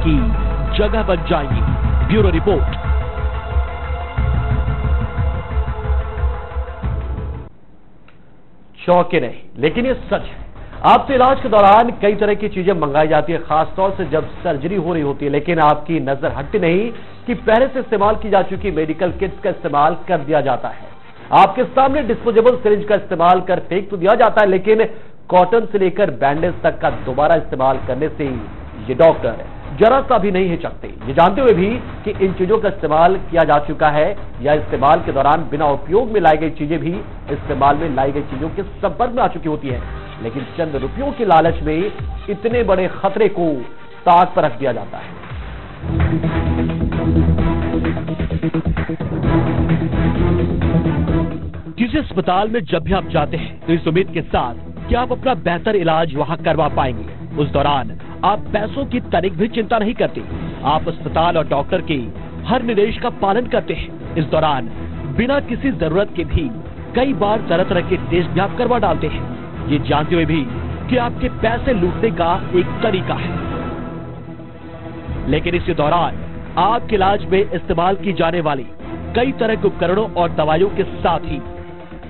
की जगह बन जाएंगी। Bureau report. शौक नहीं, लेकिन ये सच है। आपसे इलाज के दौरान कई तरह की चीजें मंगाई जाती है, खासतौर से जब सर्जरी हो रही होती है, लेकिन आपकी नजर हटती नहीं कि पहले से इस्तेमाल की जा चुकी मेडिकल किट्स का इस्तेमाल कर दिया जाता है। आपके सामने डिस्पोजेबल सिरिंज का इस्तेमाल कर फेंक तो दिया जाता है, लेकिन कॉटन से लेकर बैंडेज तक का दोबारा इस्तेमाल करने से ये डॉक्टर जरा सा भी नहीं हिचकते, ये जानते हुए भी कि इन चीजों का इस्तेमाल किया जा चुका है या इस्तेमाल के दौरान बिना उपयोग में लाई गई चीजें भी इस्तेमाल में लाई गई चीजों के संपर्क में आ चुकी होती है, लेकिन चंद रुपयों के लालच में इतने बड़े खतरे को ताक पर रख दिया जाता है। किसी अस्पताल में जब भी आप जाते हैं तो इस उम्मीद के साथ कि आप अपना बेहतर इलाज वहां करवा पाएंगे। उस दौरान आप पैसों की तनिक भी चिंता नहीं करते। आप अस्पताल और डॉक्टर के हर निर्देश का पालन करते हैं। इस दौरान बिना किसी जरूरत के भी कई बार तरह तरह के टेस्ट भी आप करवा डालते हैं, ये जानते हुए भी कि आपके पैसे लूटने का एक तरीका है। लेकिन इसी दौरान आपके इलाज में इस्तेमाल की जाने वाली कई तरह के उपकरणों और दवाइयों के साथ ही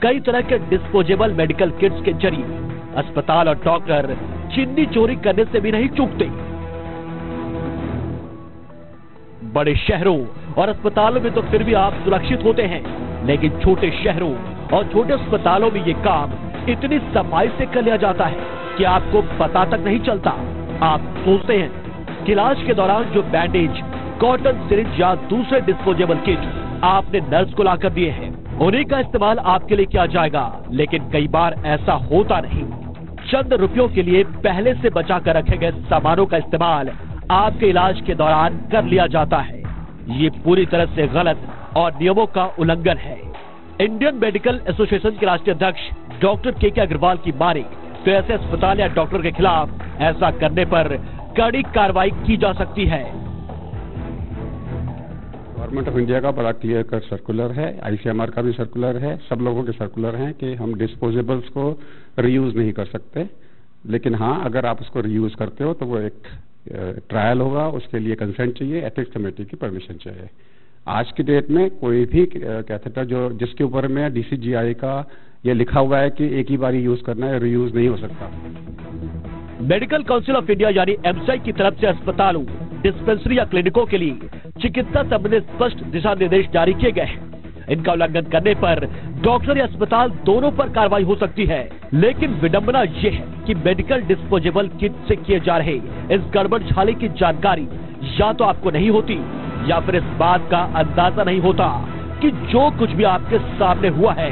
कई तरह के डिस्पोजेबल मेडिकल किट्स के जरिए अस्पताल और डॉक्टर चिन्नी चोरी करने से भी नहीं चूकते। बड़े शहरों और अस्पतालों में तो फिर भी आप सुरक्षित होते हैं, लेकिन छोटे शहरों और छोटे अस्पतालों में ये काम इतनी सफाई से कर लिया जाता है कि आपको पता तक नहीं चलता। आप सोचते हैं कि इलाज के दौरान जो बैंडेज, कॉटन सिरिंज या दूसरे डिस्पोजेबल किट आपने नर्स को लाकर दिए हैं, उन्हीं का इस्तेमाल आपके लिए किया जाएगा, लेकिन कई बार ऐसा होता नहीं। चंद रुपयों के लिए पहले से बचा कर रखे गए सामानों का इस्तेमाल आपके इलाज के दौरान कर लिया जाता है। ये पूरी तरह से गलत और नियमों का उल्लंघन है। इंडियन मेडिकल एसोसिएशन के राष्ट्रीय अध्यक्ष डॉक्टर के अग्रवाल की माने तो ऐसे अस्पताल या डॉक्टर के खिलाफ ऐसा करने पर कड़ी कार्रवाई की जा सकती है। गवर्नमेंट ऑफ इंडिया का बड़ा क्लियर कट सर्कुलर है, आईसीएमआर का भी सर्कुलर है, सब लोगों के सर्कुलर हैं कि हम डिस्पोजेबल्स को रीयूज नहीं कर सकते। लेकिन हाँ, अगर आप उसको रीयूज करते हो तो वो एक ट्रायल होगा, उसके लिए कंसेंट चाहिए, एथिक्स कमेटी की परमिशन चाहिए। आज की डेट में कोई भी कैथेटर जो जिसके ऊपर में डीसीजीआई का ये लिखा हुआ है कि एक ही बार यूज करना है, रीयूज नहीं हो सकता। मेडिकल काउंसिल ऑफ इंडिया यानी एमसीआई की तरफ से अस्पतालों, डिस्पेंसरी या क्लिनिकों के लिए चिकित्सा संबंधी स्पष्ट दिशा निर्देश जारी किए गए हैं। इनका उल्लंघन करने पर डॉक्टर या अस्पताल दोनों पर कार्रवाई हो सकती है। लेकिन विडंबना ये है कि मेडिकल डिस्पोजेबल किट से किए जा रहे इस गड़बड़ झाले की जानकारी या तो आपको नहीं होती या फिर इस बात का अंदाजा नहीं होता कि जो कुछ भी आपके सामने हुआ है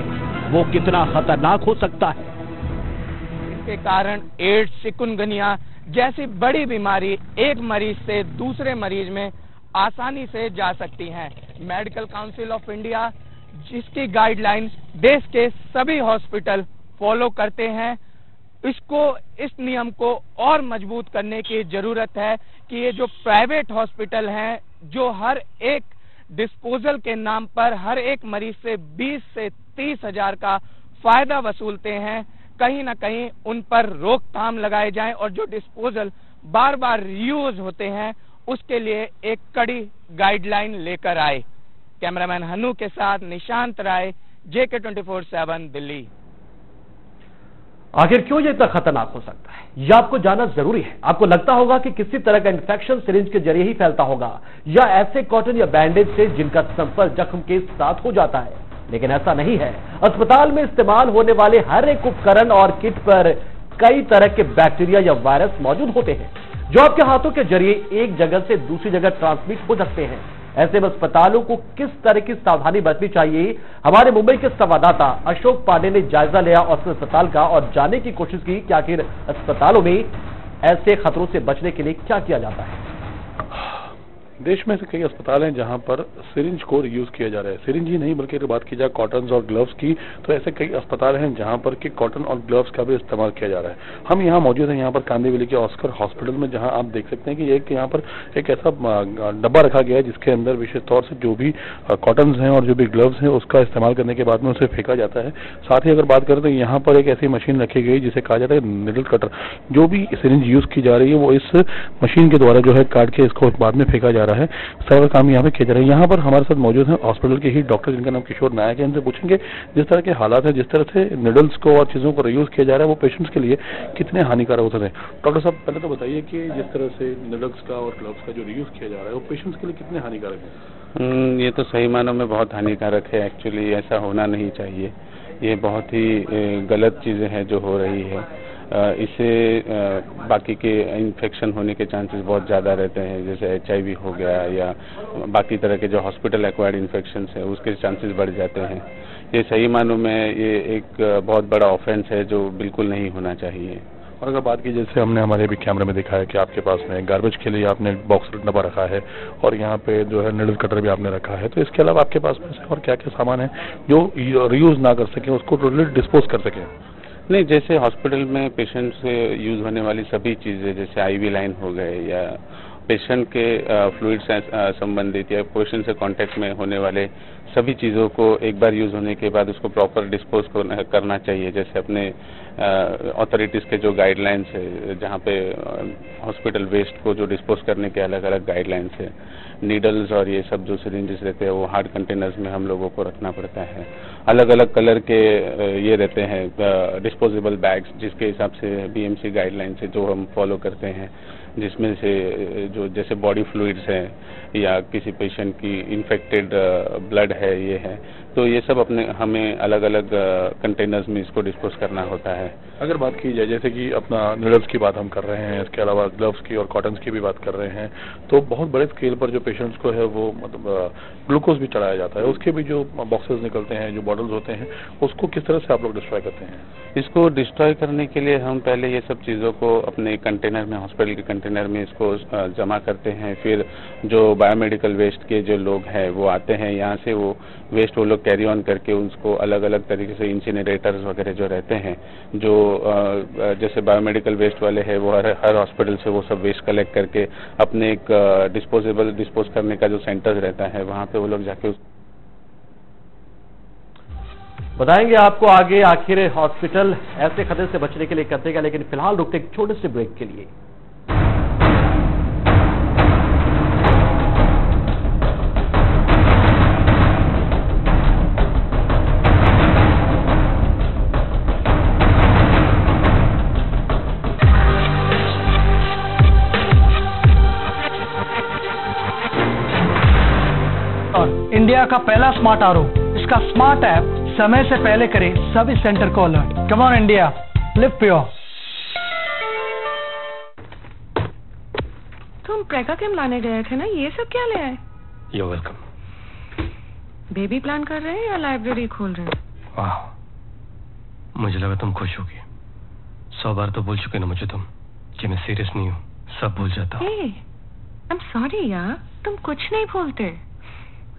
वो कितना खतरनाक हो सकता है। इसके कारण एड्स, चिकुनगुनिया जैसी बड़ी बीमारी एक मरीज से दूसरे मरीज में आसानी से जा सकती हैं। मेडिकल काउंसिल ऑफ इंडिया जिसकी गाइडलाइंस देश के सभी हॉस्पिटल फॉलो करते हैं, इस नियम को और मजबूत करने की जरूरत है कि ये जो प्राइवेट हॉस्पिटल हैं जो हर एक डिस्पोजल के नाम पर हर एक मरीज से 20 से 30 हजार का फायदा वसूलते हैं, कहीं ना कहीं उन पर रोकथाम लगाए जाएं और जो डिस्पोजल बार बार रीयूज होते हैं उसके लिए एक कड़ी गाइडलाइन लेकर आए। कैमरामैन हनु के साथ निशांत राय, JK 24/7 दिल्ली। आखिर क्यों ये इतना खतरनाक हो सकता है, यह आपको जानना जरूरी है। आपको लगता होगा कि किसी तरह का इंफेक्शन सिरिंज के जरिए ही फैलता होगा या ऐसे कॉटन या बैंडेज से जिनका संपर्क जख्म के साथ हो जाता है, लेकिन ऐसा नहीं है। अस्पताल में इस्तेमाल होने वाले हर एक उपकरण और किट पर कई तरह के बैक्टीरिया या वायरस मौजूद होते हैं जो आपके हाथों के जरिए एक जगह से दूसरी जगह ट्रांसमिट हो सकते हैं। ऐसे में अस्पतालों को किस तरह की सावधानी बरतनी चाहिए, हमारे मुंबई के संवाददाता अशोक पांडे ने जायजा लिया और अस्पताल का और जानने की कोशिश की कि आखिर अस्पतालों में ऐसे खतरों से बचने के लिए क्या किया जाता है। देश में ऐसे कई अस्पताल हैं जहां पर सिरिंज को रीयूज किया जा रहा है। सिरिंज ही नहीं बल्कि अगर बात की जाए कॉटन्स और ग्लव्स की, तो ऐसे कई अस्पताल हैं जहां पर कि कॉटन और ग्लव्स का भी इस्तेमाल किया जा रहा है। हम यहाँ मौजूद हैं यहाँ पर कांदिवली के ऑस्कर हॉस्पिटल में, जहां आप देख सकते हैं कि एक यहाँ पर एक ऐसा डब्बा रखा गया है जिसके अंदर विशेष तौर से जो भी कॉटन्स हैं और जो भी ग्लव्स हैं उसका इस्तेमाल करने के बाद में उसे फेंका जाता है। साथ ही अगर बात करें तो यहाँ पर एक ऐसी मशीन रखी गई जिसे कहा जाता है निडल कटर। जो भी सिरिंज यूज की जा रही है वो इस मशीन के द्वारा जो है काट के इसको बाद में फेंका जा रहा है। सारा काम यहाँ पे किया जा रहा है। यहाँ पर हमारे साथ मौजूद है हॉस्पिटल के ही डॉक्टर जिनका नाम किशोर नायक है। इनसे पूछेंगे जिस तरह के हालात है, जिस तरह से निडल्स को और चीजों को रीयूज किया जा रहा है वो पेशेंट्स के लिए कितने हानिकारक होते हैं। डॉक्टर साहब पहले तो बताइए कि जिस तरह से निडल्स का और ग्लव्स का जो रीयूज किया जा रहा है वो पेशेंट्स के लिए कितने हानिकारक है? ये तो सही मानों में बहुत हानिकारक है। एक्चुअली ऐसा होना नहीं चाहिए। ये बहुत ही गलत चीजें हैं जो हो रही है। इससे बाकी के इन्फेक्शन होने के चांसेस बहुत ज़्यादा रहते हैं, जैसे HIV हो गया या बाकी तरह के जो हॉस्पिटल एक्वायर्ड इन्फेक्शन है उसके चांसेस बढ़ जाते हैं। ये सही मानों में ये एक बहुत बड़ा ऑफेंस है जो बिल्कुल नहीं होना चाहिए। और अगर बात की जैसे हमने हमारे भी कैमरे में दिखा है कि आपके पास में गार्बेज के लिए आपने बॉक्स डब्बा रखा है और यहाँ पे जो है निडल कटर भी आपने रखा है, तो इसके अलावा आपके पास में और क्या क्या सामान है जो रीयूज ना कर सके, उसको टोटली डिस्पोज कर सके? नहीं, जैसे हॉस्पिटल में पेशेंट से यूज होने वाली सभी चीज़ें जैसे IV लाइन हो गए या पेशेंट के फ्लूइड से संबंधित या पेशेंट से कांटेक्ट में होने वाले सभी चीज़ों को एक बार यूज होने के बाद उसको प्रॉपर डिस्पोज करना चाहिए। जैसे अपने अथॉरिटीज़ के जो गाइडलाइंस है, जहाँ पे हॉस्पिटल वेस्ट को जो डिस्पोज करने के अलग अलग गाइडलाइंस है, नीडल्स और ये सब जो सिरिंजेस रहते हैं वो हार्ड कंटेनर्स में हम लोगों को रखना पड़ता है। अलग अलग कलर के ये रहते हैं डिस्पोजेबल बैग्स, जिसके हिसाब से BMC गाइडलाइंस है जो हम फॉलो करते हैं, जिसमें से जो जैसे बॉडी फ्लूइड्स हैं या किसी पेशेंट की इन्फेक्टेड ब्लड है, ये है, तो ये सब अपने हमें अलग अलग कंटेनर्स में इसको डिस्पोज करना होता है। अगर बात की जाए जैसे कि अपना निडल्स की बात हम कर रहे हैं, इसके अलावा ग्लव्स की और कॉटन्स की भी बात कर रहे हैं, तो बहुत बड़े स्केल पर जो पेशेंट्स को है वो मतलब ग्लूकोज भी चढ़ाया जाता है, उसके भी जो बॉक्सेस निकलते हैं, जो बॉटल्स होते हैं, उसको किस तरह से आप लोग डिस्ट्रॉय करते हैं? इसको डिस्ट्रॉय करने के लिए हम पहले ये सब चीज़ों को अपने कंटेनर में, हॉस्पिटल के कंटेनर में इसको जमा करते हैं। फिर जो बायोमेडिकल वेस्ट के जो लोग हैं वो आते हैं, यहाँ से वो वेस्ट वो लोग कैरी ऑन करके उसको अलग अलग तरीके से इंसिनरेटर्स वगैरह जो रहते हैं, जो जैसे बायोमेडिकल वेस्ट वाले हैं, वो हर हॉस्पिटल से वो सब वेस्ट कलेक्ट करके अपने एक डिस्पोज करने का जो सेंटर्स रहता है वहाँ पे वो लोग जाके बताएंगे आपको आगे आखिर हॉस्पिटल ऐसे खतरे से बचने के लिए करते क्या, लेकिन फिलहाल रुकते एक छोटे से ब्रेक के लिए। इंडिया का पहला स्मार्ट RO, इसका स्मार्ट ऐप समय से पहले करे सभी सेंटर को alert. Come on India, live pure. तुम प्रेगा केम लाने गए थे ना, ये सब क्या ले आए? You're welcome। बेबी प्लान कर रहे हैं या लाइब्रेरी खोल रहे हैं? वाह, मुझे लगा तुम खुश होगी। 100 बार तो बोल चुके ना मुझे तुम कि मैं सीरियस नहीं हूँ, सब भूल जाता हूँ। आई एम सॉरी यार, तुम कुछ नहीं भूलते।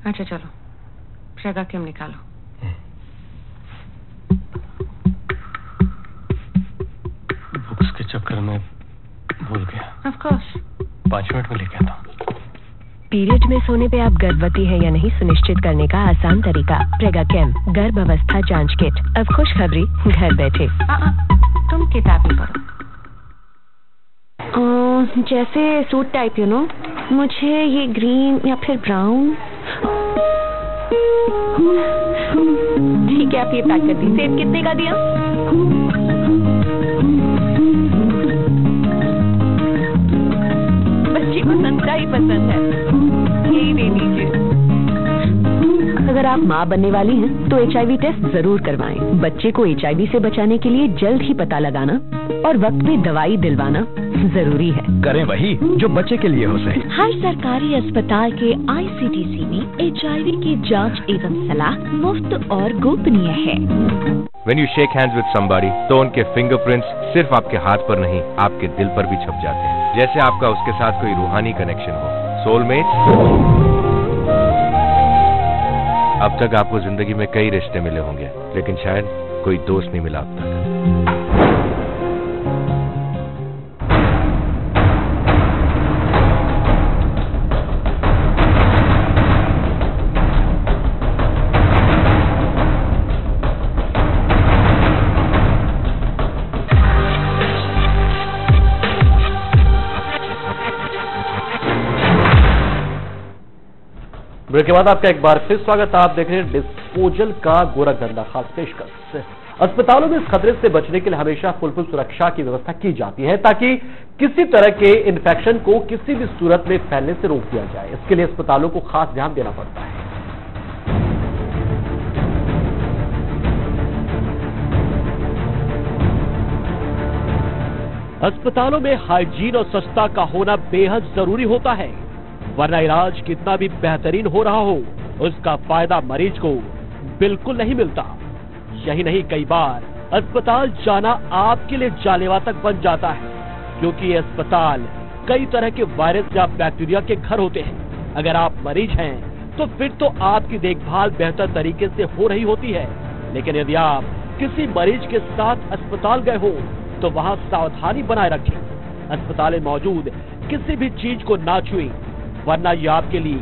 अच्छा चलो, प्रेगा केम निकालो। बुक्स के चक्कर में भूल गया। Of course. 5 मिनट में लेके आता हूँ। पीरियड में सोने पे आप गर्भवती हैं या नहीं सुनिश्चित करने का आसान तरीका, प्रेगा केम गर्भ अवस्था जांच किट। अब खुशखबरी घर बैठे। तुम किताब में पढ़ो। जैसे सूट टाइप, यू नो, मुझे ये ग्रीन या फिर ब्राउन। ठीक है, आप ये पैक कर दी। सेट कितने का दिया? बच्ची को संतरा ही पसंद है, यही दे दीजिए। अगर आप माँ बनने वाली हैं तो HIV टेस्ट जरूर करवाएं। बच्चे को HIV से बचाने के लिए जल्द ही पता लगाना और वक्त में दवाई दिलवाना जरूरी है। करें वही जो बच्चे के लिए हो सके। हर सरकारी अस्पताल के ICTC में HIV की जांच एवं सलाह मुफ्त और गोपनीय है। When you shake hands with somebody, तो उनके फिंगरप्रिंट्स सिर्फ आपके हाथ पर नहीं, आपके दिल पर भी छप जाते हैं, जैसे आपका उसके साथ कोई रूहानी कनेक्शन हो। soulmates? अब तक आपको जिंदगी में कई रिश्ते मिले होंगे, लेकिन शायद कोई दोस्त नहीं मिला अब तक। ब्रेक के बाद आपका एक बार फिर स्वागत। आप देख रहे हैं डिस्पोजल का गोरखधंधा खास पेशकश। अस्पतालों में इस खतरे से बचने के लिए हमेशा फुल सुरक्षा की व्यवस्था की जाती है ताकि किसी तरह के इन्फेक्शन को किसी भी सूरत में फैलने से रोक दिया जाए। इसके लिए अस्पतालों को खास ध्यान देना पड़ता है। अस्पतालों में हाइजीन और स्वच्छता का होना बेहद जरूरी होता है, वरना इलाज कितना भी बेहतरीन हो रहा हो उसका फायदा मरीज को बिल्कुल नहीं मिलता। यही नहीं, कई बार अस्पताल जाना आपके लिए जानलेवा तक बन जाता है, क्योंकि ये अस्पताल कई तरह के वायरस या बैक्टीरिया के घर होते हैं। अगर आप मरीज हैं तो फिर तो आपकी देखभाल बेहतर तरीके से हो रही होती है, लेकिन यदि आप किसी मरीज के साथ अस्पताल गए हो तो वहाँ सावधानी बनाए रखें। अस्पताल में मौजूद किसी भी चीज को ना छुएं, वरना ये आपके लिए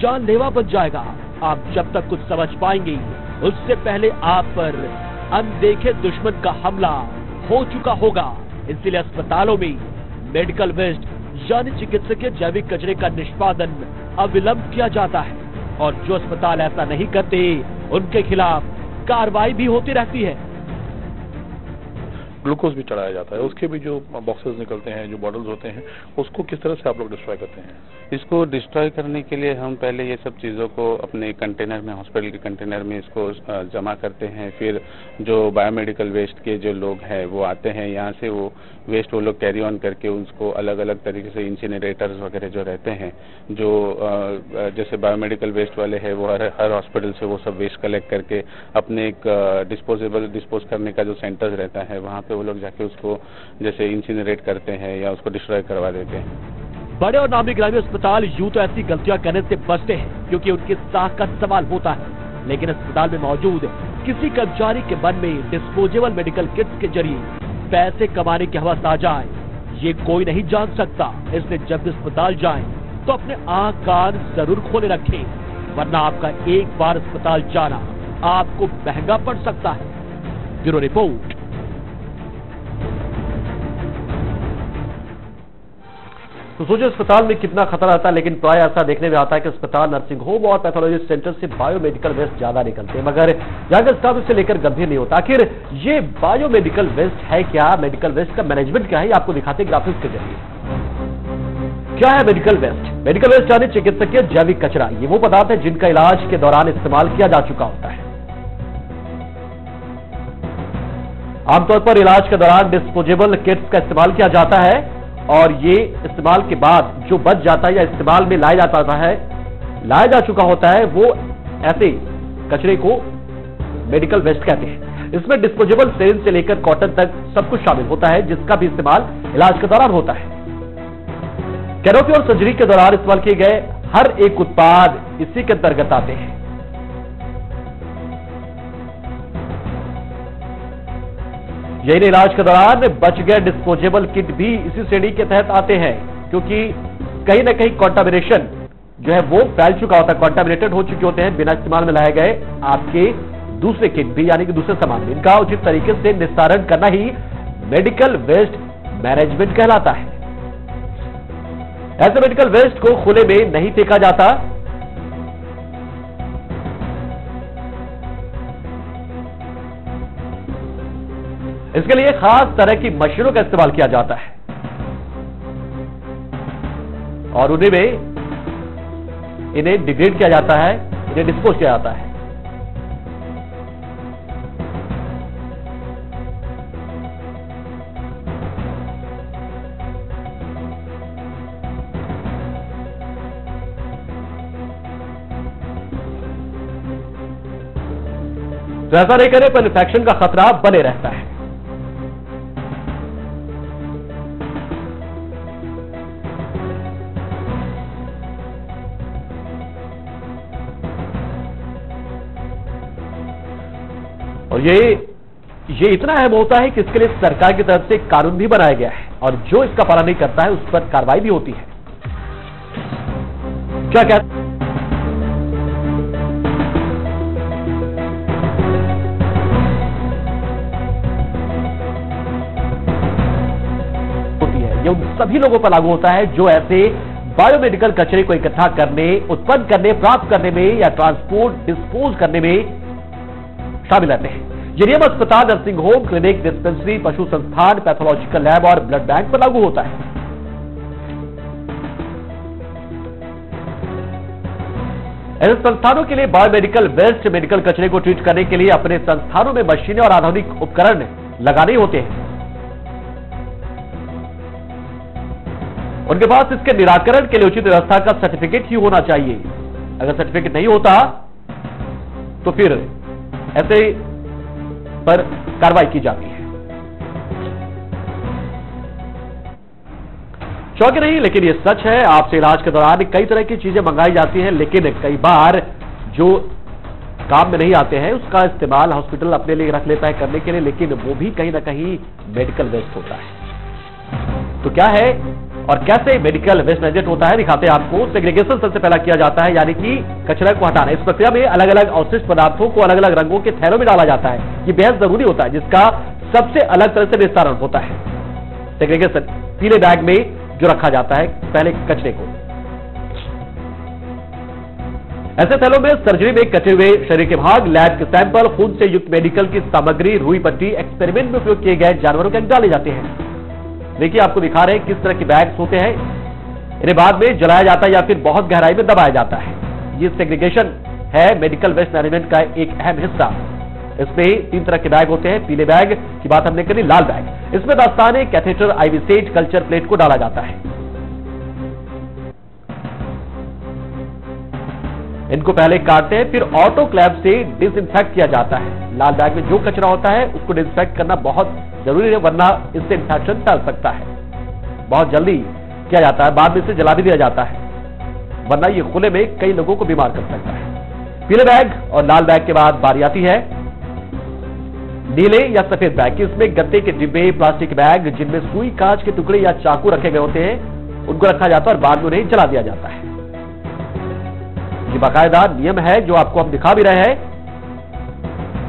जानलेवा बन जाएगा। आप जब तक कुछ समझ पाएंगे उससे पहले आप पर अनदेखे दुश्मन का हमला हो चुका होगा। इसलिए अस्पतालों में मेडिकल वेस्ट यानी चिकित्सकीय जैविक कचरे का निष्पादन अविलंब किया जाता है, और जो अस्पताल ऐसा नहीं करते उनके खिलाफ कार्रवाई भी होती रहती है। ग्लूकोज भी चढ़ाया जाता है, उसके भी जो बॉक्सेस निकलते हैं, जो बॉटल्स होते हैं, उसको किस तरह से आप लोग डिस्ट्रॉय करते हैं? इसको डिस्ट्रॉय करने के लिए हम पहले ये सब चीज़ों को अपने कंटेनर में, हॉस्पिटल के कंटेनर में इसको जमा करते हैं। फिर जो बायोमेडिकल वेस्ट के जो लोग हैं वो आते हैं, यहाँ से वो वेस्ट वो लोग कैरी ऑन करके उसको अलग अलग तरीके से इंसिनरेटर्स वगैरह जो रहते हैं, जो जैसे बायोमेडिकल वेस्ट वाले हैं वो हर हॉस्पिटल से वो सब वेस्ट कलेक्ट करके अपने एक डिस्पोज करने का जो सेंटर्स रहता है वहाँ पे वो लोग जाके उसको जैसे इंसिनरेट करते हैं या उसको डिस्ट्रॉय करवा देते हैं। बड़े और नामी ग्रामीण अस्पताल यूं तो ऐसी गलतियां करने से बचते हैं क्योंकि उनकी साख का सवाल होता है, लेकिन अस्पताल में मौजूद किसी कर्मचारी के मन में डिस्पोजेबल मेडिकल किट्स के जरिए पैसे कमाने की हवस आ जाए, ये कोई नहीं जान सकता। इसलिए जब भी अस्पताल जाएं तो अपने आँख कान जरूर खोले रखें, वरना आपका एक बार अस्पताल जाना आपको महंगा पड़ सकता है। Bureau report. तो सोचिए अस्पताल में कितना खतरा आता है, लेकिन प्राय ऐसा देखने में आता है कि अस्पताल, नर्सिंग होम और पैथोलॉजी सेंटर से बायोमेडिकल वेस्ट ज्यादा निकलते हैं, मगर यहाँ का स्टाफ इससे लेकर गंभीर नहीं होता। आखिर ये बायोमेडिकल वेस्ट है क्या, मेडिकल वेस्ट का मैनेजमेंट क्या है, ये आपको दिखाते हैं ग्राफिक्स के जरिए। क्या है मेडिकल वेस्ट? मेडिकल वेस्ट यानी चिकित्सकीय जैविक कचरा। ये वो पदार्थ है जिनका इलाज के दौरान इस्तेमाल किया जा चुका होता है। आमतौर पर इलाज के दौरान डिस्पोजेबल किट्स का इस्तेमाल किया जाता है, और ये इस्तेमाल के बाद जो बच जाता है या इस्तेमाल में लाया जा चुका होता है, वो ऐसे कचरे को मेडिकल वेस्ट कहते हैं। इसमें डिस्पोजेबल सिरिंज से लेकर कॉटन तक सब कुछ शामिल होता है, जिसका भी इस्तेमाल इलाज के दौरान होता है। कैरोपी और सर्जरी के दौरान इस्तेमाल किए गए हर एक उत्पाद इसी के अंतर्गत आते हैं। यही इलाज के दौरान बच गए डिस्पोजेबल किट भी इसी श्रेणी के तहत आते हैं, क्योंकि कहीं ना कहीं कॉन्टामिनेशन जो है वो फैल चुका होता है, कॉन्टामिनेटेड हो चुके होते हैं बिना इस्तेमाल में लाए गए आपके दूसरे किट भी, यानी कि दूसरे सामान भी। इनका उचित तरीके से निस्तारण करना ही मेडिकल वेस्ट मैनेजमेंट कहलाता है। ऐसे मेडिकल वेस्ट को खुले में नहीं फेंका जाता, इसके लिए खास तरह की मशीनों का इस्तेमाल किया जाता है और उन्हीं में इन्हें डिग्रेड किया जाता है, इन्हें डिस्पोज किया जाता है। तो ऐसा नहीं करें पर इन्फेक्शन का खतरा बने रहता है। और ये इतना अहम होता है कि इसके लिए सरकार की तरफ से कानून भी बनाया गया है और जो इसका पालन नहीं करता है उस पर कार्रवाई भी होती है। क्या कहते ये उन सभी लोगों पर लागू होता है जो ऐसे बायोमेडिकल कचरे को इकट्ठा करने, उत्पन्न करने, प्राप्त करने में या ट्रांसपोर्ट, डिस्पोज करने में शामिल रहते हैं। ये नियम अस्पताल, नर्सिंग होम, क्लिनिक, डिस्पेंसरी, पशु संस्थान, पैथोलॉजिकल लैब और ब्लड बैंक पर लागू होता है। ऐसे संस्थानों के लिए बायोमेडिकल वेस्ट, मेडिकल कचरे को ट्रीट करने के लिए अपने संस्थानों में मशीनें और आधुनिक उपकरण लगाने होते हैं। उनके पास इसके निराकरण के लिए उचित व्यवस्था का सर्टिफिकेट ही होना चाहिए। अगर सर्टिफिकेट नहीं होता तो फिर ऐसे पर कार्रवाई की जाती है। शौक नहीं, लेकिन यह सच है। आपसे इलाज के दौरान कई तरह की चीजें मंगाई जाती हैं, लेकिन कई बार जो काम में नहीं आते हैं उसका इस्तेमाल हॉस्पिटल अपने लिए रख लेता है करने के लिए, लेकिन वो भी कहीं ना कहीं मेडिकल वेस्ट होता है। तो क्या है और कैसे मेडिकल वेस्ट मैनेजमेंट होता है, दिखाते हैं आपको। सेग्रीगेशन सबसे पहला किया जाता है, यानी कि कचरा को हटाना। इस प्रक्रिया में अलग अलग अवशिष्ट पदार्थों को अलग अलग रंगों के थैलों में डाला जाता है। ये बेहद जरूरी होता है, जिसका सबसे अलग तरह से निस्तारण होता है। सेग्रीगेशन पीले बैग में जो रखा जाता है पहले कचरे को। ऐसे थैलों में सर्जरी में कटे हुए शरीर के भाग, लैब के सैंपल, खून से युक्त मेडिकल की सामग्री, रुई पट्टी, एक्सपेरिमेंट में उपयोग किए गए जानवरों के अंग डाले जाते हैं। देखिए आपको दिखा रहे हैं किस तरह के बैग्स होते हैं। इन्हें बाद में जलाया जाता है या फिर बहुत गहराई में दबाया जाता है। ये सेग्रीगेशन है मेडिकल वेस्ट मैनेजमेंट का एक अहम हिस्सा। इसमें 3 तरह के बैग होते हैं। पीले बैग की बात हमने करी, लाल बैग, इसमें दस्ताने, catheter, IV set, culture plate को डाला जाता है। इनको पहले काटते हैं, फिर ऑटोक्लेव से डिसइंफेक्ट किया जाता है। लाल बैग में जो कचरा होता है उसको डिसइंफेक्ट करना बहुत जरूरी है, वरना इससे इन्फेक्शन फैल सकता है। बहुत जल्दी किया जाता है, बाद में इसे जला भी दिया जाता है, वरना ये खुले में कई लोगों को बीमार कर सकता है। पीले बैग और लाल बैग के बाद बारी आती है नीले या सफेद बैग की। इसमें गत्ते के डिब्बे, प्लास्टिक बैग जिनमें सुई, कांच के टुकड़े या चाकू रखे गए होते हैं, उनको रखा जाता है और बाद में उन्हें जला दिया जाता है। ये बाकायदा नियम है जो आपको हम दिखा भी रहे हैं।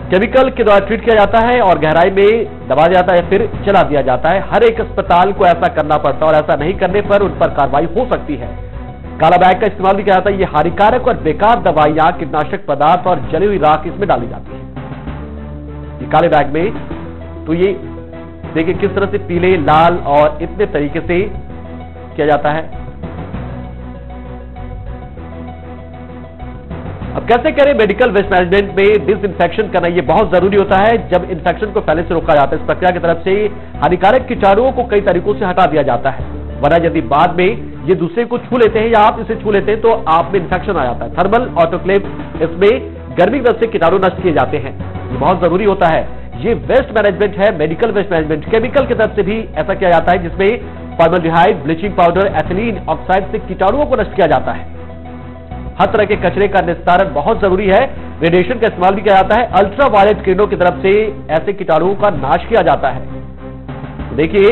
केमिकल के द्वारा ट्रीट किया जाता है और गहराई में दबा जाता है, फिर जला दिया जाता है। हर एक अस्पताल को ऐसा करना पड़ता है और ऐसा नहीं करने पर उन पर कार्रवाई हो सकती है। काला बैग का इस्तेमाल भी किया जाता है। ये हानिकारक और बेकार दवाइयां, कीटनाशक पदार्थ और जली हुई राख इसमें डाली जाती है। ये काले बैग में तो ये देखिए किस तरह से पीले, लाल और इतने तरीके से किया जाता है। अब कैसे करें मेडिकल वेस्ट मैनेजमेंट में डिसइंफेक्शन करना, ये बहुत जरूरी होता है। जब इन्फेक्शन को फैलने से रोका जाता है, इस प्रक्रिया की तरफ से हानिकारक कीटाणुओं को कई तरीकों से हटा दिया जाता है, वरना यदि बाद में ये दूसरे को छू लेते हैं या आप इसे छू लेते हैं तो आप में इन्फेक्शन आ जाता है। थर्मल ऑटोक्लेव, इसमें गर्मी की वजह से कीटाणु नष्ट किए जाते हैं। ये बहुत जरूरी होता है। ये वेस्ट मैनेजमेंट है, मेडिकल वेस्ट मैनेजमेंट। केमिकल की तरफ से भी ऐसा किया जाता है, जिसमें formaldehyde, bleaching powder, ethylene oxide से कीटाणुओं को नष्ट किया जाता है। हर तरह के कचरे का निस्तारण बहुत जरूरी है। रेडिएशन का इस्तेमाल भी किया जाता है। अल्ट्रा वायलेट किरणों की तरफ से ऐसे कीटाणुओं का नाश किया जाता है। तो देखिए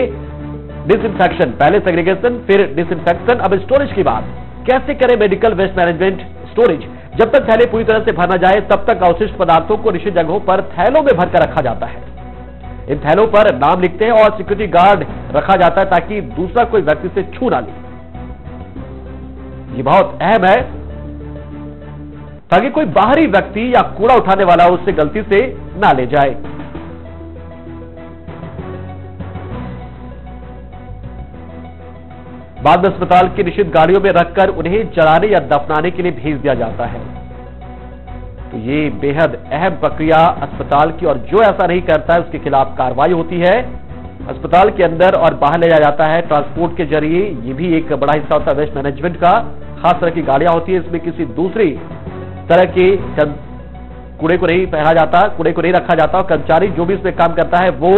डिसइंफेक्शन, पहले सेग्रीगेशन फिर डिसइंफेक्शन। अब स्टोरेज की बात, कैसे करें मेडिकल वेस्ट मैनेजमेंट स्टोरेज। जब तक थैले पूरी तरह से भर न जाए तब तक अवशिष्ट पदार्थों को निश्चित जगहों पर थैलों में भरकर रखा जाता है। इन थैलों पर नाम लिखते हैं और सिक्योरिटी गार्ड रखा जाता है ताकि दूसरा कोई व्यक्ति से छू ना ले। ये बहुत अहम है ताकि कोई बाहरी व्यक्ति या कूड़ा उठाने वाला उससे गलती से ना ले जाए। बाद में अस्पताल की निश्चित गाड़ियों में रखकर उन्हें जलाने या दफनाने के लिए भेज दिया जाता है। तो ये बेहद अहम प्रक्रिया अस्पताल की, और जो ऐसा नहीं करता है उसके खिलाफ कार्रवाई होती है। अस्पताल के अंदर और बाहर ले जाया जाता है ट्रांसपोर्ट के जरिए। ये भी एक बड़ा हिस्सा होता है वेस्ट मैनेजमेंट का। खास तरह की गाड़ियां होती है, इसमें किसी दूसरी तरह के कूड़े को नहीं पहना जाता, कूड़े को नहीं रखा जाता, और कर्मचारी जो भी इसमें काम करता है वो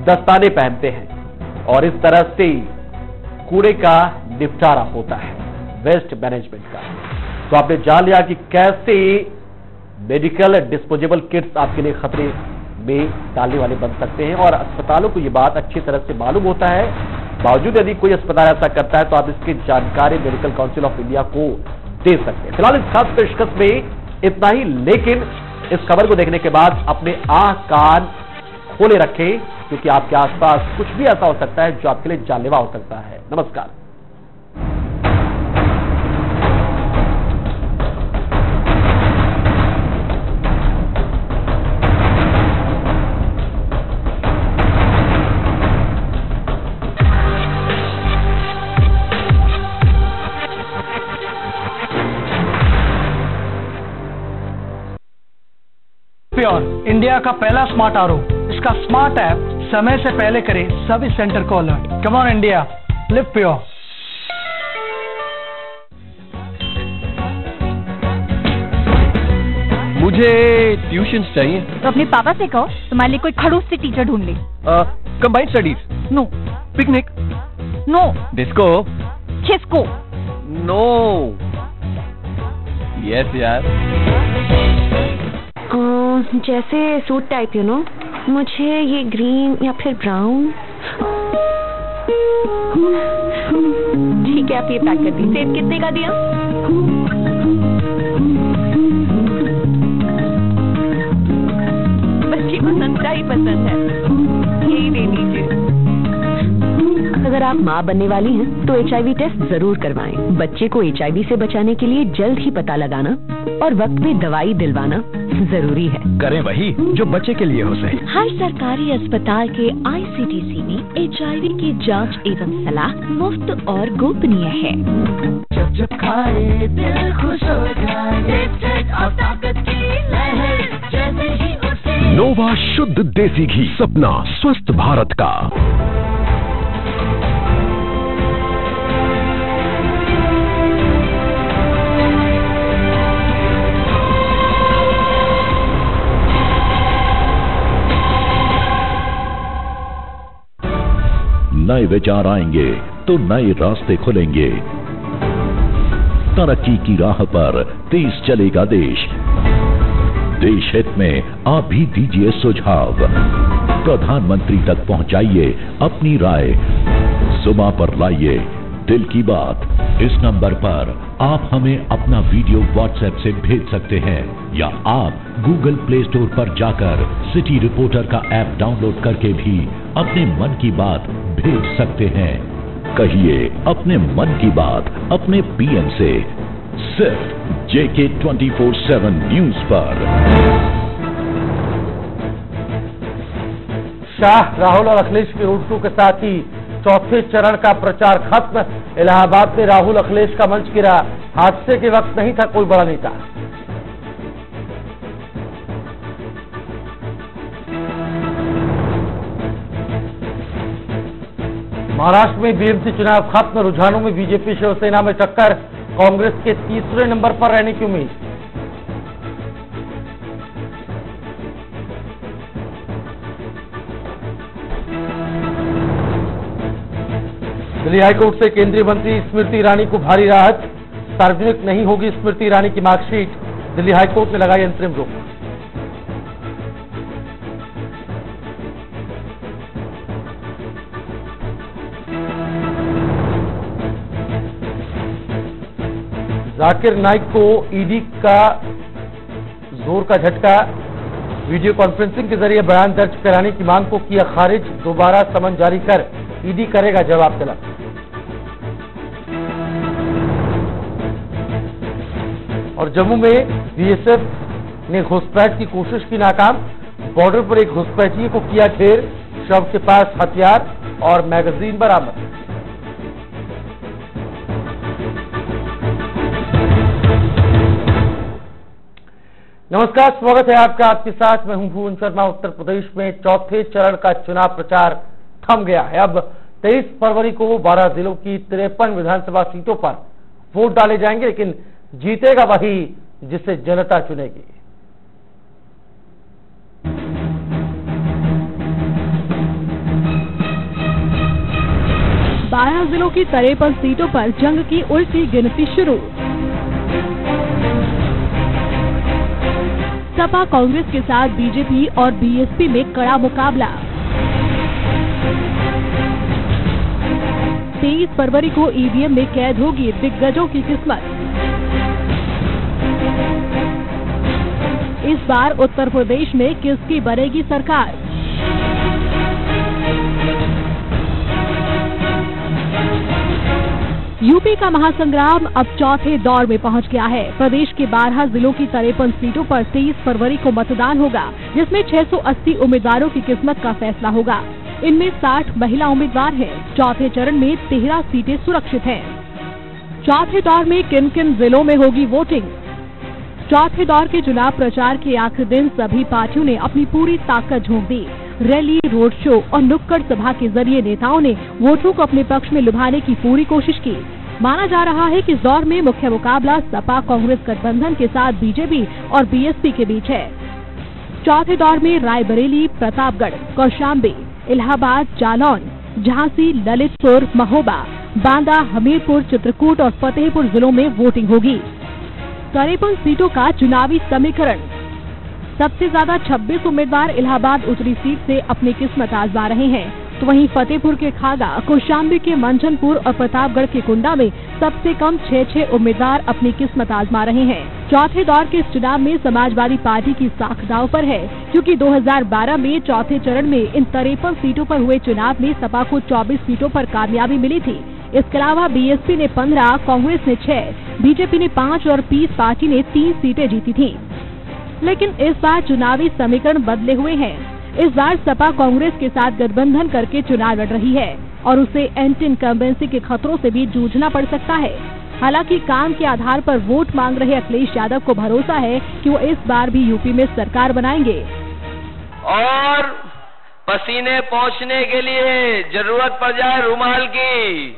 दस्ताने पहनते हैं और इस तरह से कूड़े का निपटारा होता है वेस्ट मैनेजमेंट का। तो आपने जान लिया कि कैसे मेडिकल डिस्पोजेबल किट्स आपके लिए खतरे में डालने वाले बन सकते हैं और अस्पतालों को ये बात अच्छी तरह से मालूम होता है। बावजूद यदि कोई अस्पताल ऐसा करता है तो आप इसकी जानकारी मेडिकल काउंसिल ऑफ इंडिया को दे सकते हैं। फिलहाल इस खास पेशकश में इतना ही, लेकिन इस खबर को देखने के बाद अपने आंख कान खोले रखें, क्योंकि आपके आसपास कुछ भी ऐसा हो सकता है जो आपके लिए जानलेवा हो सकता है। नमस्कार। प्योर इंडिया का पहला स्मार्ट आरओ, इसका स्मार्ट ऐप समय से पहले करे सर्विस सेंटर को alert. Come on India, live pure. मुझे ट्यूशन चाहिए। तो अपने पापा से कहो तुम्हारे लिए कोई खड़ूस सी टीचर ढूंढ ले। Combined studies? No. Picnic? No. Disco? खिसको? नो। यस यार। जैसे सूट टाइप, यू नो, मुझे ये ग्रीन या फिर ब्राउन। ठीक है, आप ये पैक कर दी। सेब कितने का दिया? बच्ची को संतरा ही पसंद है, यही ले लीजिए। अगर आप माँ बनने वाली हैं तो HIV टेस्ट जरूर करवाएं। बच्चे को HIV से बचाने के लिए जल्द ही पता लगाना और वक्त पे दवाई दिलवाना जरूरी है। करें वही जो बच्चे के लिए हो सही। हर सरकारी अस्पताल के ICDC में HIV की जांच एवं सलाह मुफ्त और गोपनीय है। जब जब खाए दिल खुश हो जाए, और ताकत की लहर जैसे ही उसे। नोवा शुद्ध देसी घी, सपना स्वस्थ भारत का। नए विचार आएंगे तो नए रास्ते खुलेंगे। तरक्की की राह पर तेज चलेगा देश। देश हित में आप भी दीजिए सुझाव। प्रधानमंत्री तक पहुंचाइए अपनी राय। जुबां पर लाइए दिल की बात। इस नंबर पर आप हमें अपना वीडियो व्हाट्सएप से भेज सकते हैं या आप गूगल प्ले स्टोर पर जाकर सिटी रिपोर्टर का ऐप डाउनलोड करके भी अपने मन की बात भेज सकते हैं। कहिए अपने मन की बात अपने PM से, सिर्फ JK 24/7 न्यूज पर। शाह, राहुल और अखिलेश के रोड शो के साथ ही चौथे चरण का प्रचार खत्म। इलाहाबाद में राहुल अखिलेश का मंच गिरा। हादसे के वक्त नहीं था कोई बड़ा नेता। महाराष्ट्र में BMC चुनाव खत्म। रुझानों में बीजेपी शिवसेना में टक्कर। कांग्रेस के तीसरे नंबर पर रहने की उम्मीद। दिल्ली हाईकोर्ट से केंद्रीय मंत्री स्मृति ईरानी को भारी राहत। सार्वजनिक नहीं होगी स्मृति ईरानी की मार्कशीट। दिल्ली हाईकोर्ट ने लगाई अंतरिम रोक। जाकिर नाइक को ईडी का जोर का झटका। वीडियो कॉन्फ्रेंसिंग के जरिए बयान दर्ज कराने की मांग को किया खारिज। दोबारा समन जारी कर ईडी करेगा जवाब तलब। और जम्मू में BSF ने घुसपैठ की कोशिश की नाकाम। बॉर्डर पर एक घुसपैठिए को किया घेर। शव के पास हथियार और मैगजीन बरामद। नमस्कार, स्वागत है आपका। आपके साथ मैं हूं भुवन शर्मा। उत्तर प्रदेश में चौथे चरण का चुनाव प्रचार थम गया है। अब 23 फरवरी को 12 जिलों की 53 विधानसभा सीटों पर वोट डाले जाएंगे, लेकिन जीतेगा वही जिसे जनता चुनेगी। 12 जिलों की 53 सीटों पर जंग की उल्टी गिनती शुरू। सपा कांग्रेस के साथ बीजेपी और बीएसपी में कड़ा मुकाबला। 23 फरवरी को ईवीएम में कैद होगी दिग्गजों की किस्मत। इस बार उत्तर प्रदेश में किसकी बनेगी सरकार? यूपी का महासंग्राम अब चौथे दौर में पहुंच गया है। प्रदेश के 12 जिलों की 53 सीटों पर 23 फरवरी को मतदान होगा, जिसमें 680 उम्मीदवारों की किस्मत का फैसला होगा। इनमें 60 महिला उम्मीदवार हैं। चौथे चरण में 13 सीटें सुरक्षित हैं। चौथे दौर में किन किन जिलों में होगी वोटिंग? चौथे दौर के चुनाव प्रचार के आखिरी दिन सभी पार्टियों ने अपनी पूरी ताकत झोंक दी। रैली, रोड शो और नुक्कड़ सभा के जरिए नेताओं ने वोटरों को अपने पक्ष में लुभाने की पूरी कोशिश की। माना जा रहा है कि इस दौर में मुख्य मुकाबला सपा कांग्रेस गठबंधन के साथ बीजेपी और बीएसपी के बीच है। चौथे दौर में रायबरेली, प्रतापगढ़, कौशाम्बी, इलाहाबाद, जालौन, झांसी, ललितपुर, महोबा, बांदा, हमीरपुर, चित्रकूट और फतेहपुर जिलों में वोटिंग होगी। 53 सीटों का चुनावी समीकरण। सबसे ज्यादा 26 उम्मीदवार इलाहाबाद उत्तरी सीट से अपनी किस्मत आजमा रहे हैं, तो वहीं फतेहपुर के खागा, कौशाम्बी के मंझनपुर और प्रतापगढ़ के कुंडा में सबसे कम 6 उम्मीदवार अपनी किस्मत आजमा रहे हैं। चौथे दौर के इस चुनाव में समाजवादी पार्टी की साख दांव पर है, क्योंकि 2012 में चौथे चरण में इन 53 सीटों पर हुए चुनाव में सपा को 24 सीटों पर कामयाबी मिली थी। इसके अलावा बीएसपी ने 15, कांग्रेस ने 6, बीजेपी ने 5 और पीस पार्टी ने 3 सीटें जीती थी। लेकिन इस बार चुनावी समीकरण बदले हुए हैं। इस बार सपा कांग्रेस के साथ गठबंधन करके चुनाव लड़ रही है और उसे एंटी इनकम्बेंसी के खतरों से भी जूझना पड़ सकता है। हालांकि काम के आधार पर वोट मांग रहे अखिलेश यादव को भरोसा है कि वो इस बार भी यूपी में सरकार बनाएंगे। और पसीने पहुंचने के लिए जरूरत पड़ जाए रुमाल की,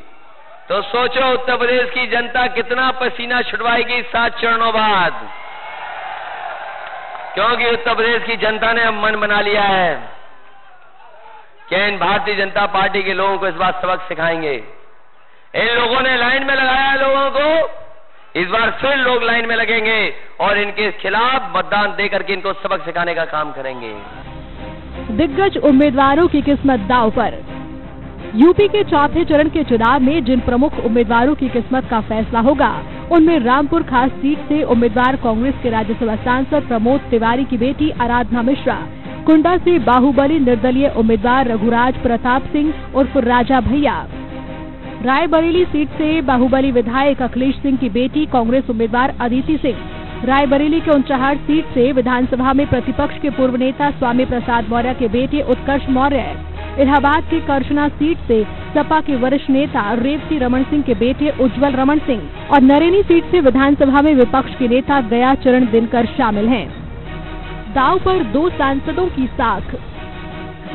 तो सोचो उत्तर प्रदेश की जनता कितना पसीना छुड़वाएगी 7 चरणों बाद, क्योंकि उत्तर प्रदेश की जनता ने अब मन बना लिया है कि इन भारतीय जनता पार्टी के लोगों को इस बार सबक सिखाएंगे। इन लोगों ने लाइन में लगाया है लोगों को, इस बार फिर लोग लाइन में लगेंगे और इनके खिलाफ मतदान देकर के इनको सबक सिखाने का काम करेंगे। दिग्गज उम्मीदवारों की किस्मत दांव पर। यूपी के चौथे चरण के चुनाव में जिन प्रमुख उम्मीदवारों की किस्मत का फैसला होगा, उनमें रामपुर खास सीट से उम्मीदवार कांग्रेस के राज्यसभा सांसद प्रमोद तिवारी की बेटी आराधना मिश्रा, कुंडा से बाहुबली निर्दलीय उम्मीदवार रघुराज प्रताप सिंह उर्फ राजा भैया, रायबरेली सीट से बाहुबली विधायक अखिलेश सिंह की बेटी कांग्रेस उम्मीदवार अदिति सिंह, रायबरेली के ऊंचाहार सीट से विधानसभा में प्रतिपक्ष के पूर्व नेता स्वामी प्रसाद मौर्य के बेटे उत्कर्ष मौर्य, इलाहाबाद की करशना सीट से सपा के वरिष्ठ नेता रेवती रमन सिंह के बेटे उज्जवल रमन सिंह और नरेनी सीट से विधानसभा में विपक्ष के नेता गया चरण दिनकर शामिल हैं। दांव पर 2 सांसदों की साख।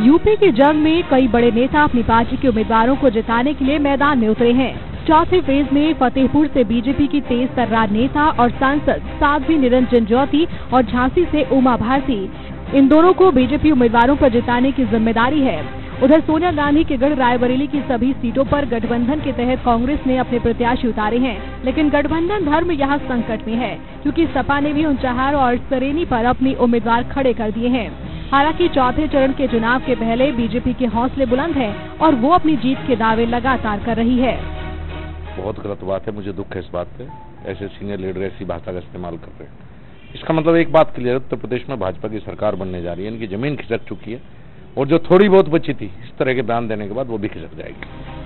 यूपी की जंग में कई बड़े नेता अपनी पार्टी के उम्मीदवारों को जिताने के लिए मैदान में उतरे हैं। चौथे फेज में फतेहपुर से बीजेपी की तेज तर्रार नेता और सांसद साध्वी निरंजन ज्योति और झांसी से उमा भारती, इन दोनों को बीजेपी उम्मीदवारों पर जिताने की जिम्मेदारी है। उधर सोनिया गांधी के गढ़ रायबरेली की सभी सीटों पर गठबंधन के तहत कांग्रेस ने अपने प्रत्याशी उतारे हैं, लेकिन गठबंधन धर्म यहां संकट में है, क्योंकि सपा ने भी ऊंचाहार और सरेनी पर अपनी उम्मीदवार खड़े कर दिए हैं। हालांकि चौथे चरण के चुनाव के पहले बीजेपी के हौसले बुलंद हैं और वो अपनी जीत के दावे लगातार कर रही है। बहुत गलत बात है, मुझे दुख है इस बात पे, ऐसे सीनियर लीडर ऐसी भाषा का इस्तेमाल कर रहे हैं। इसका मतलब एक बात क्लियर है, उत्तर प्रदेश में भाजपा की सरकार बनने जा रही है, इनकी जमीन खिसक चुकी है और जो थोड़ी बहुत बची थी इस तरह के बयान देने के बाद वो भी खिसक जाएगी।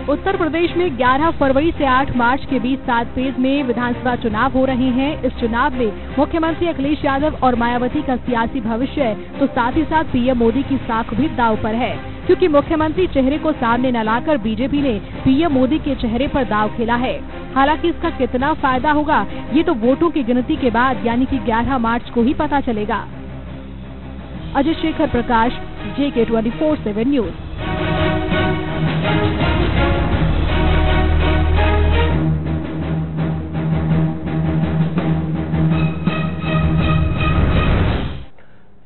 उत्तर प्रदेश में 11 फरवरी से 8 मार्च के बीच 7 फेज में विधानसभा चुनाव हो रहे हैं। इस चुनाव में मुख्यमंत्री अखिलेश यादव और मायावती का सियासी भविष्य है, तो साथ ही साथ पीएम मोदी की साख भी दांव पर है, क्योंकि मुख्यमंत्री चेहरे को सामने न लाकर बीजेपी ने पीएम मोदी के चेहरे पर दांव खेला है। हालांकि इसका कितना फायदा होगा ये तो वोटों की गिनती के बाद यानी कि 11 मार्च को ही पता चलेगा। अजय शेखर प्रकाश, JK 24/7 न्यूज।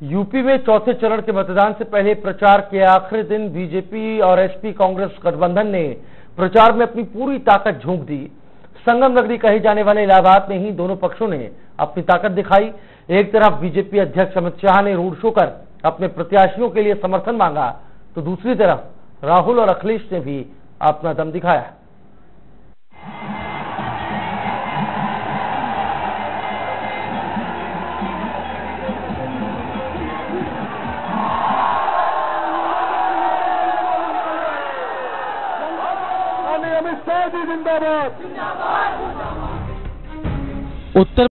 यूपी में चौथे चरण के मतदान से पहले प्रचार के आखिरी दिन बीजेपी और एसपी कांग्रेस गठबंधन ने प्रचार में अपनी पूरी ताकत झोंक दी। संगम नगरी कहे जाने वाले इलाहाबाद में ही दोनों पक्षों ने अपनी ताकत दिखाई। एक तरफ बीजेपी अध्यक्ष अमित शाह ने रोड शो कर अपने प्रत्याशियों के लिए समर्थन मांगा, तो दूसरी तरफ राहुल और अखिलेश ने भी अपना दम दिखाया। अमित शाह जी जिंदाबाद। उत्तर